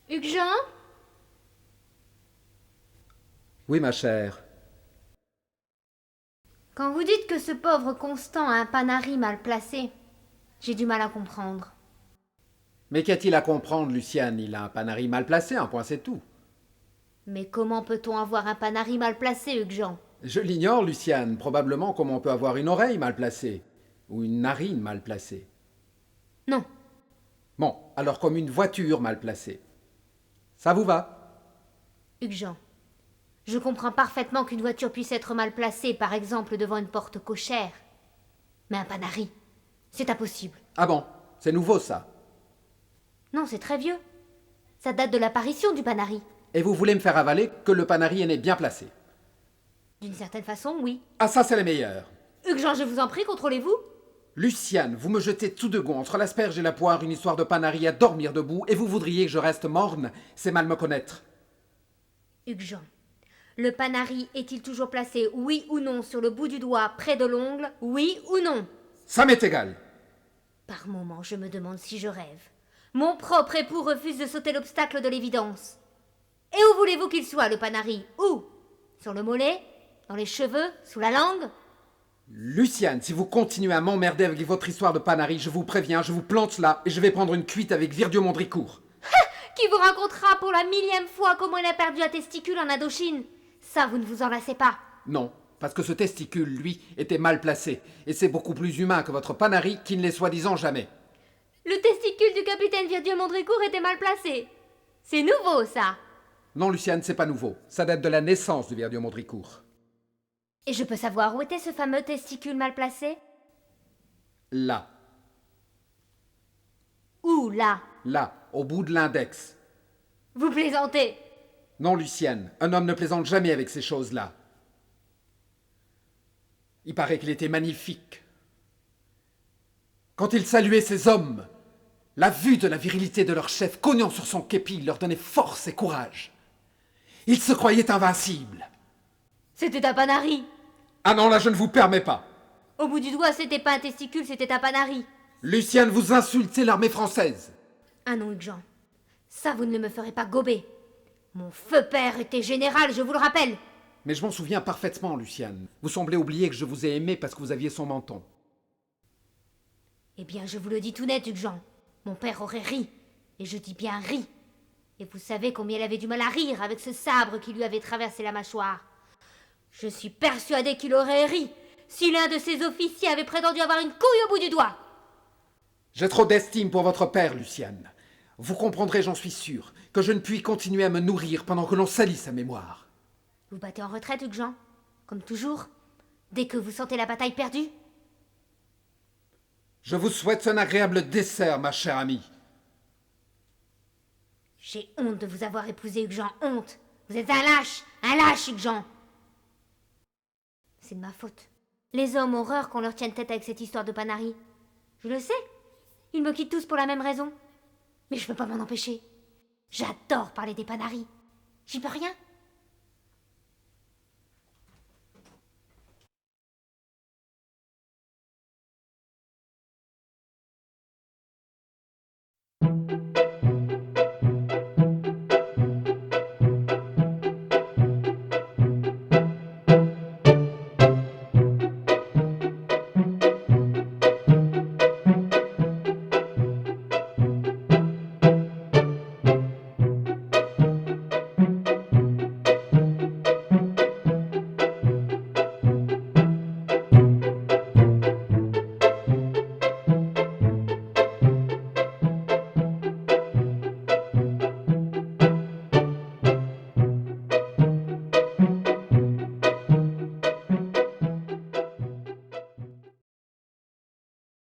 Hugues-Jean? Oui, ma chère. Quand vous dites que ce pauvre Constant a un panari mal placé, j'ai du mal à comprendre. Mais qu'y-a-t-il à comprendre, Luciane? Il a un panari mal placé, un point c'est tout. Mais comment peut-on avoir un panari mal placé, Hugues-Jean? Je l'ignore, Luciane. Probablement comme on peut avoir une oreille mal placée. Ou une narine mal placée. Non. Bon, alors comme une voiture mal placée. Ça vous va? Hugues-Jean, je comprends parfaitement qu'une voiture puisse être mal placée, par exemple devant une porte cochère. Mais un panari, c'est impossible. Ah bon, c'est nouveau ça. Non, c'est très vieux. Ça date de l'apparition du panari. Et vous voulez me faire avaler que le panari est né bien placé? D'une certaine façon, oui. Ah ça c'est les meilleurs. Hugues-Jean, je vous en prie, contrôlez-vous. Luciane, vous me jetez tout de go entre l'asperge et la poire une histoire de panari à dormir debout et vous voudriez que je reste morne? C'est mal me connaître. Hugues-Jean, le panari est-il toujours placé, oui ou non, sur le bout du doigt, près de l'ongle, oui ou non? Ça m'est égal. Par moments, je me demande si je rêve. Mon propre époux refuse de sauter l'obstacle de l'évidence. Et où voulez-vous qu'il soit, le panari? Où? Sur le mollet? Dans les cheveux? Sous la langue? Luciane, si vous continuez à m'emmerder avec votre histoire de panari, je vous préviens, je vous plante là et je vais prendre une cuite avec Virdieu-Mondricourt. Qui vous racontera pour la millième fois comment il a perdu un testicule en Indochine? Ça, vous ne vous en lassez pas. Non, parce que ce testicule, lui, était mal placé. Et c'est beaucoup plus humain que votre panari qui ne l'est soi-disant jamais. Le testicule du capitaine Virdieu-Mondricourt était mal placé. C'est nouveau, ça. Non, Luciane, c'est pas nouveau. Ça date de la naissance de Virdieu-Mondricourt. Et je peux savoir où était ce fameux testicule mal placé? Là, Où, là? là, au bout de l'index. Vous plaisantez. Non, Luciane, un homme ne plaisante jamais avec ces choses-là. Il paraît qu'il était magnifique. Quand il saluait ses hommes, la vue de la virilité de leur chef cognant sur son képi leur donnait force et courage. Il se croyait invincible. C'était un panari. Ah non, là je ne vous permets pas. Au bout du doigt, c'était pas un testicule, c'était un panari. Luciane, vous insultez l'armée française. Ah non, Hugues-Jean. Ça, vous ne me ferez pas gober. Mon feu père était général, je vous le rappelle. Mais je m'en souviens parfaitement, Luciane. Vous semblez oublier que je vous ai aimé parce que vous aviez son menton. Eh bien, je vous le dis tout net, Hugues-Jean. Mon père aurait ri. Et je dis bien ri. Et vous savez combien il avait du mal à rire avec ce sabre qui lui avait traversé la mâchoire. Je suis persuadée qu'il aurait ri si l'un de ses officiers avait prétendu avoir une couille au bout du doigt. J'ai trop d'estime pour votre père, Luciane. Vous comprendrez, j'en suis sûr, que je ne puis continuer à me nourrir pendant que l'on salit sa mémoire. Vous battez en retraite, Hugues-Jean? Comme toujours? Dès que vous sentez la bataille perdue? Je vous souhaite un agréable dessert, ma chère amie. J'ai honte de vous avoir épousé, Hugues-Jean, honte. Vous êtes un lâche, Hugues-Jean. C'est de ma faute. Les hommes ont horreur qu'on leur tienne tête avec cette histoire de panari. Je le sais. Ils me quittent tous pour la même raison. Mais je peux pas m'en empêcher. J'adore parler des panaris. J'y peux rien.